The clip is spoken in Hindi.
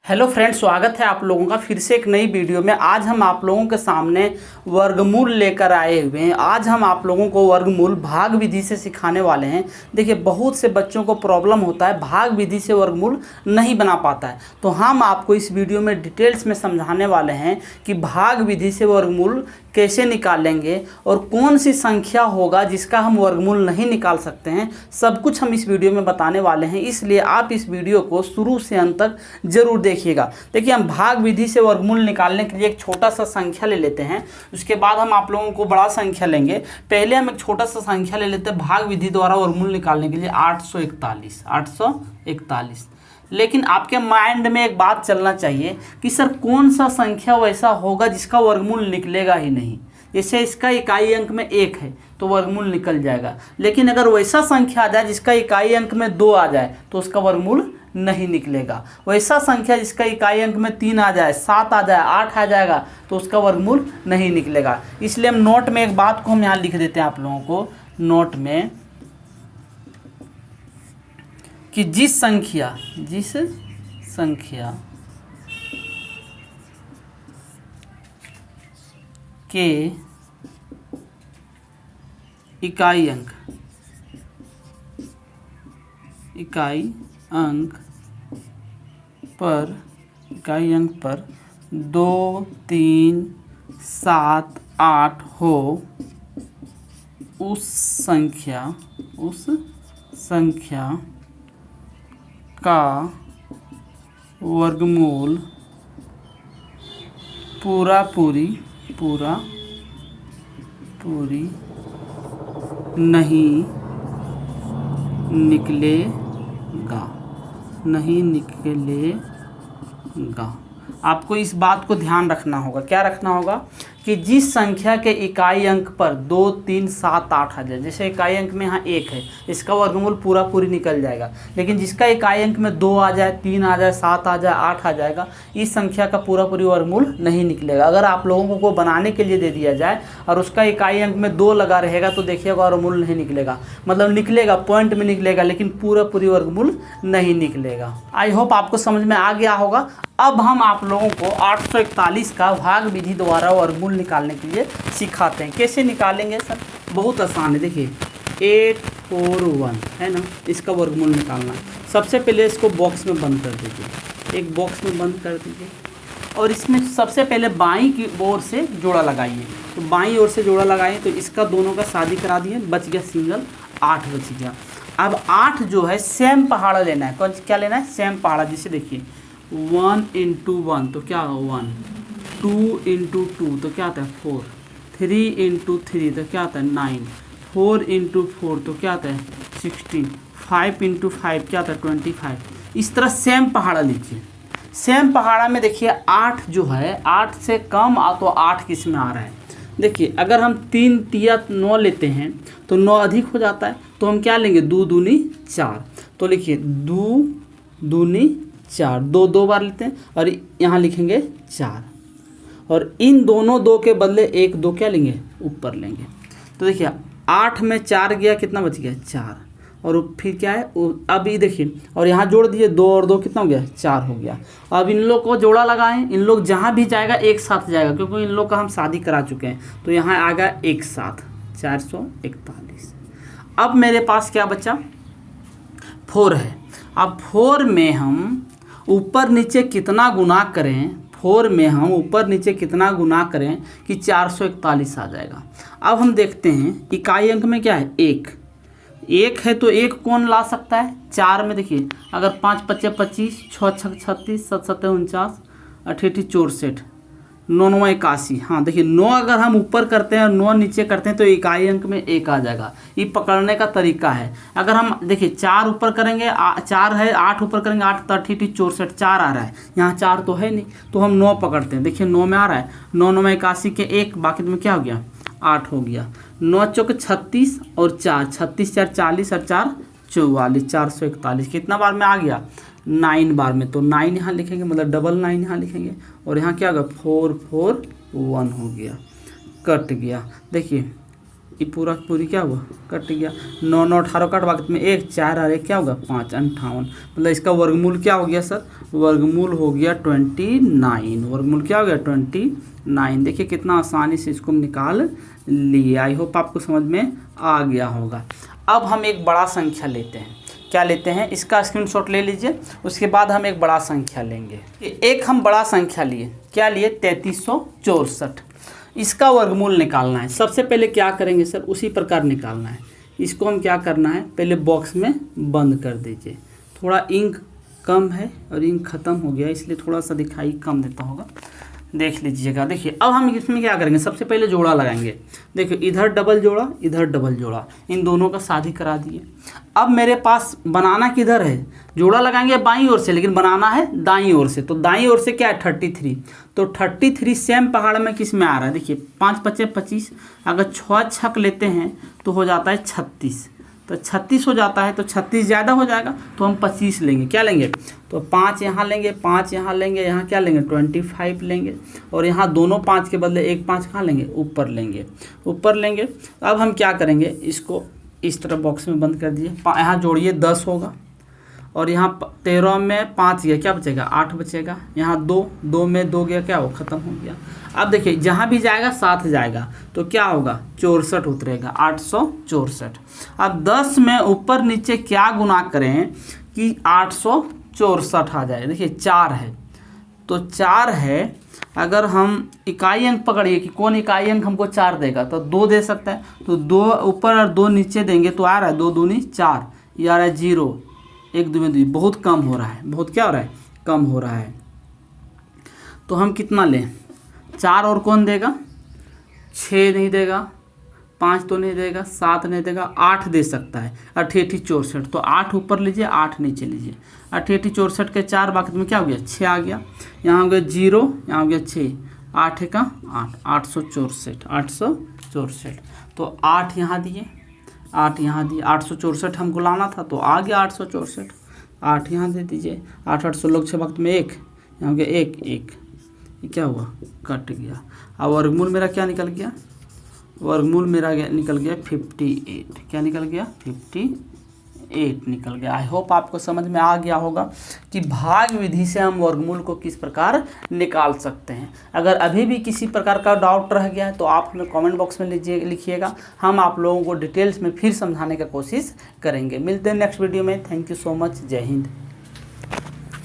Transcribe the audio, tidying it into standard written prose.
हेलो फ्रेंड्स, स्वागत है आप लोगों का फिर से एक नई वीडियो में। आज हम आप लोगों के सामने वर्गमूल लेकर आए हुए हैं। आज हम आप लोगों को वर्गमूल भाग विधि से सिखाने वाले हैं। देखिए, बहुत से बच्चों को प्रॉब्लम होता है, भाग विधि से वर्गमूल नहीं बना पाता है, तो हम आपको इस वीडियो में डिटेल्स में समझाने वाले हैं कि भाग विधि से वर्गमूल कैसे निकालेंगे और कौन सी संख्या होगा जिसका हम वर्गमूल नहीं निकाल सकते हैं। सब कुछ हम इस वीडियो में बताने वाले हैं, इसलिए आप इस वीडियो को शुरू से अंत तक जरूर देखिएगा। देखिए, हम भाग विधि से वर्गमूल निकालने के लिए एक छोटा सा संख्या ले लेते हैं, उसके बाद हम आप लोगों को बड़ा संख्या लेंगे। पहले हम एक छोटा सा संख्या ले लेते हैं भाग विधि द्वारा वर्गमूल निकालने के लिए 841। लेकिन आपके माइंड में एक बात चलना चाहिए कि सर कौन सा संख्या वैसा होगा जिसका वर्गमूल निकलेगा ही नहीं। जैसे इसका इकाई अंक में 1 है तो वर्गमूल निकल जाएगा, लेकिन अगर वैसा संख्या आ जाए जिसका इकाई अंक में 2 आ जाए तो उसका वर्गमूल नहीं निकलेगा। वैसा संख्या जिसका इकाई अंक में 3 आ जाए, 7 आ जाए, 8 आ जाएगा तो उसका वर्गमूल नहीं निकलेगा। इसलिए हम नोट में एक बात को हम यहाँ लिख देते हैं आप लोगों को नोट में कि जिस संख्या के इकाई अंक पर 2, 3, 7, 8 हो, उस संख्या का वर्गमूल पूरी नहीं निकलेगा। आपको इस बात को ध्यान रखना होगा। क्या रखना होगा कि जिस संख्या के इकाई अंक पर 2, 3, 7, 8 आ जाए, जैसे इकाई अंक में यहाँ 1 है, इसका वर्गमूल पूरी निकल जाएगा। लेकिन जिसका इकाई अंक में 2 आ जाए, 3 आ जाए, 7 आ जाए, 8 आ जाएगा, इस संख्या का पूरी वर्गमूल नहीं निकलेगा। अगर आप लोगों को बनाने के लिए दे दिया जाए और उसका इकाई अंक में 2 लगा रहेगा तो देखिएगा वर्गमूल नहीं निकलेगा। मतलब निकलेगा, पॉइंट में निकलेगा, लेकिन पूरी वर्गमूल नहीं निकलेगा। आई होप आपको समझ में आ गया होगा। अब हम आप लोगों को 841 का भाग विधि द्वारा वर्गमूल निकालने के लिए सिखाते हैं। कैसे निकालेंगे सर? बहुत आसान है। देखिए 841 है ना, इसका वर्गमूल निकालना। सबसे पहले इसको बॉक्स में बंद कर दीजिए, एक बॉक्स में बंद कर दीजिए और इसमें सबसे पहले बाईं की ओर से जोड़ा लगाइए। तो बाईं ओर से जोड़ा लगाइए तो इसका दोनों का शादी करा दिए, बच गया सिंगल, 8 बच गया। अब 8 जो है सेम पहाड़ा लेना है। कौन क्या लेना है? सेम पहाड़ा। जिसे देखिए 1 × 1 तो क्या होगा 1, 2 × 2 तो क्या आता है 4, 3 × 3 तो क्या आता है 9, 4 × 4 तो क्या आता है 16, 5 × 5 क्या आता है 25। इस तरह सेम पहाड़ा लीजिए। सेम पहाड़ा में देखिए 8 जो है 8 से कम तो 8 किस में आ रहा है। देखिए अगर हम 3 तिया 9 लेते हैं तो 9 अधिक हो जाता है, तो हम क्या लेंगे 2 दूनी 4। तो लिखिए 2 दूनी 4, 2 2 बार लेते हैं और यहाँ लिखेंगे 4, और इन दोनों 2 के बदले 1 2 क्या लेंगे ऊपर लेंगे। तो देखिए 8 में 4 गया, कितना बच गया 4, और फिर क्या है अब ये देखिए, और यहाँ जोड़ दिए 2 और 2 कितना हो गया 4 हो गया। अब इन लोग को जोड़ा लगाएं, इन लोग जहाँ भी जाएगा एक साथ जाएगा, क्योंकि इन लोग का हम शादी करा चुके हैं। तो यहाँ आ गया एक साथ 441। अब मेरे पास क्या बचा 4 है। अब 4 में हम ऊपर नीचे कितना गुना करें, 4 में हम ऊपर नीचे कितना गुना करें कि 441 आ जाएगा। अब हम देखते हैं इकाई अंक में क्या है 1 है, तो 1 कौन ला सकता है 4 में। देखिए अगर 5 × 5 = 25, 6 × 6 = 36, 7 × 7 = 49, 8 × 8 = 64, 9 × 9 = 81। हाँ देखिए 9 अगर हम ऊपर करते हैं और 9 नीचे करते हैं तो इकाई अंक में 1 आ जाएगा। ये पकड़ने का तरीका है। अगर हम देखिए 4 ऊपर करेंगे, 4 है, 8 ऊपर करेंगे 8 × 8 = 64, 4 आ रहा है, यहाँ 4 तो है नहीं, तो हम 9 पकड़ते हैं। देखिए 9 में आ रहा है, 9 × 9 = 81 के 1, बाकी में क्या हो गया 8 हो गया। 9 × 4 = 36 और 4, 36 × 4 = 40 और 4 = 44, 441 कितना बार में आ गया 9 बार में। तो 9 यहाँ लिखेंगे, मतलब डबल 9 यहाँ लिखेंगे, और यहाँ क्या होगा 441 हो गया, कट गया। देखिए ये पूरा पूरी क्या हुआ, कट गया। 9 9 18 कट वक्त में 1 4 और 1 क्या होगा 5 58, मतलब इसका वर्गमूल क्या हो गया सर, वर्गमूल हो गया 29। वर्गमूल क्या हो गया 29। देखिए कितना आसानी से इसको हम निकाल लिए। आई होप आपको समझ में आ गया होगा। अब हम एक बड़ा संख्या लेते हैं। क्या लेते हैं, इसका स्क्रीनशॉट ले लीजिए, उसके बाद हम एक बड़ा संख्या लेंगे। एक हम बड़ा संख्या लिए, क्या लिए 3364। इसका वर्गमूल निकालना है। सबसे पहले क्या करेंगे सर, उसी प्रकार निकालना है। इसको हम क्या करना है, पहले बॉक्स में बंद कर दीजिए। थोड़ा इंक कम है और इंक ख़त्म हो गया, इसलिए थोड़ा सा दिखाई कम देता होगा, देख लीजिएगा। देखिए अब हम इसमें क्या करेंगे, सबसे पहले जोड़ा लगाएंगे। देखिए इधर डबल जोड़ा, इधर डबल जोड़ा, इन दोनों का शादी करा दिए। अब मेरे पास बनाना किधर है, जोड़ा लगाएंगे बाईं ओर से, लेकिन बनाना है दाईं ओर से। तो दाईं ओर से क्या है 33, तो 33 सेम पहाड़ में किस में आ रहा है, देखिए 5 5 25, अगर 6 छक लेते हैं तो हो जाता है 36, तो 36 हो जाता है। तो 36 ज़्यादा हो जाएगा तो हम 25 लेंगे। क्या लेंगे, तो 5 यहाँ लेंगे, 5 यहाँ लेंगे, यहाँ क्या लेंगे 25 लेंगे, और यहाँ दोनों 5 के बदले एक 5 कहाँ लेंगे, ऊपर लेंगे, ऊपर लेंगे। अब हम क्या करेंगे, इसको इस तरह बॉक्स में बंद कर दिए। यहाँ जोड़िए 10 होगा, और यहाँ 13 में 5 गया, क्या बचेगा 8 बचेगा। यहाँ 2 में 2 गया, क्या हो ख़त्म हो गया। अब देखिए जहाँ भी जाएगा 7 जाएगा, तो क्या होगा 64 उतरेगा, 864। अब 10 में ऊपर नीचे क्या गुना करें कि 864 आ जाए। देखिए 4 है, तो 4 है। अगर हम इकाई अंक पकड़िए कि कौन इकाई अंक हमको 4 देगा, तो 2 दे सकता है। तो 2 ऊपर और 2 नीचे देंगे तो आ रहा है 2 दूनी 4, ये आ रहा है 0, 1 2 में 2, बहुत कम हो रहा है, बहुत क्या हो रहा है, कम हो रहा है। तो हम कितना लें, 4 और कौन देगा, 6 नहीं देगा, 5 तो नहीं देगा, 7 नहीं देगा, 8 दे सकता है, 88 64। तो 8 ऊपर लीजिए, 8 नीचे लीजिए। 88 64 के 4 बाकी में क्या हो गया 6 आ गया, यहाँ हो गया 0, यहाँ हो गया 6, 8 का 8, 864, 864। तो 8 यहाँ दिए, 8 यहाँ दिए, 864 हमको लाना था तो आ गया 864। 8 यहाँ दे दीजिए, 8 8 16 6 वक्त में 1, यहाँ हो गया 1 1, ये क्या हुआ कट गया। अब वर्गमूल मेरा क्या निकल गया, वर्गमूल मेरा निकल गया 58। क्या निकल गया 58 निकल गया। आई होप आपको समझ में आ गया होगा कि भाग विधि से हम वर्गमूल को किस प्रकार निकाल सकते हैं। अगर अभी भी किसी प्रकार का डाउट रह गया है तो आप हमें कमेंट बॉक्स में लिखिएगा, हम आप लोगों को डिटेल्स में फिर समझाने का कोशिश करेंगे। मिलते हैं नेक्स्ट वीडियो में। थैंक यू सो मच, जय हिंद।